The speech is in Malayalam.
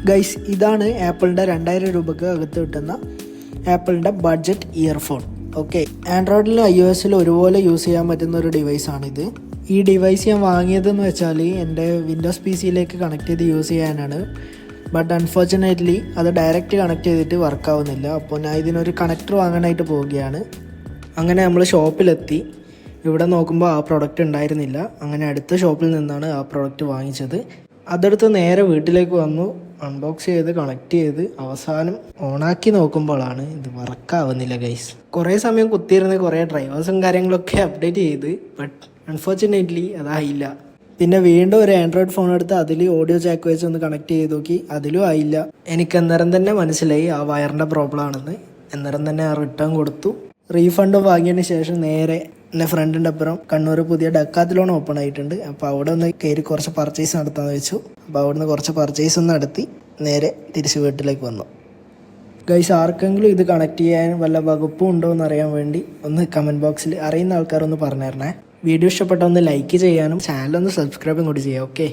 ഗൈസ്, ഇതാണ് ആപ്പിളിൻ്റെ 2000 രൂപയ്ക്ക് അകത്ത് കിട്ടുന്ന ആപ്പിളിൻ്റെ ബഡ്ജറ്റ് ഇയർഫോൺ. ഓക്കെ, ആൻഡ്രോയിഡിലും iOSലും ഒരുപോലെ യൂസ് ചെയ്യാൻ പറ്റുന്ന ഒരു ഡിവൈസാണിത്. ഈ ഡിവൈസ് ഞാൻ വാങ്ങിയതെന്ന് വെച്ചാൽ എൻ്റെ വിൻഡോസ് PC-യിലേക്ക് കണക്ട് ചെയ്ത് യൂസ് ചെയ്യാനാണ്. ബട്ട് അൺഫോർച്ചുനേറ്റ്ലി അത് ഡയറക്റ്റ് കണക്ട് ചെയ്തിട്ട് വർക്കാവുന്നില്ല. അപ്പോൾ ഞാൻ ഇതിനൊരു കണക്ടർ വാങ്ങാനായിട്ട് പോവുകയാണ്. അങ്ങനെ നമ്മൾ ഷോപ്പിലെത്തി. ഇവിടെ നോക്കുമ്പോൾ ആ പ്രൊഡക്റ്റ് ഉണ്ടായിരുന്നില്ല. അങ്ങനെ അടുത്ത ഷോപ്പിൽ നിന്നാണ് ആ പ്രൊഡക്റ്റ് വാങ്ങിച്ചത്. അതെടുത്ത് നേരെ വീട്ടിലേക്ക് വന്നു, അൺബോക്സ് ചെയ്ത് കണക്ട് ചെയ്ത് അവസാനം ഓണാക്കി നോക്കുമ്പോഴാണ് ഇത് വർക്കാവുന്നില്ല ഗൈസ്. കുറേ സമയം കുത്തിയിരുന്ന് കുറേ ഡ്രൈവേഴ്സും കാര്യങ്ങളൊക്കെ അപ്ഡേറ്റ് ചെയ്ത്, ബട്ട് അൺഫോർച്ചുനേറ്റ്ലി അതായില്ല. പിന്നെ വീണ്ടും ഒരു ആൻഡ്രോയിഡ് ഫോൺ എടുത്ത് അതിൽ ഓഡിയോ ജാക്ക് വെച്ച് ഒന്ന് കണക്ട് ചെയ്ത് നോക്കി, അതിലും ആയില്ല. എനിക്ക് അന്നേരം തന്നെ മനസ്സിലായി ആ വയറിൻ്റെ പ്രോബ്ലം ആണെന്ന്. അന്നേരം തന്നെ ആ റിട്ടേൺ കൊടുത്തു. റീഫണ്ട് വാങ്ങിയതിന് ശേഷം നേരെ എൻ്റെ ഫ്രണ്ടിൻ്റെ അപ്പുറം കണ്ണൂർ പുതിയ ഡക്കാത്തലോൺ ഓപ്പൺ ആയിട്ടുണ്ട്. അപ്പോൾ അവിടെ ഒന്ന് കയറി കുറച്ച് പർച്ചേസ് നടത്താമെന്ന് വെച്ചു. അപ്പോൾ അവിടുന്ന് കുറച്ച് പർച്ചേസ് ഒന്ന് നടത്തി നേരെ തിരിച്ച് വീട്ടിലേക്ക് വന്നു. ഗൈസ്, ആർക്കെങ്കിലും ഇത് കണക്ട് ചെയ്യാൻ വല്ല വകുപ്പും ഉണ്ടോ എന്ന് അറിയാൻ വേണ്ടി ഒന്ന് കമൻറ്റ് ബോക്സിൽ അറിയുന്ന ആൾക്കാരൊന്ന് പറഞ്ഞു തരണേ. വീഡിയോ ഇഷ്ടപ്പെട്ട ഒന്ന് ലൈക്ക് ചെയ്യാനും ചാനലൊന്ന് സബ്സ്ക്രൈബും കൂടി ചെയ്യാം. ഓക്കെ.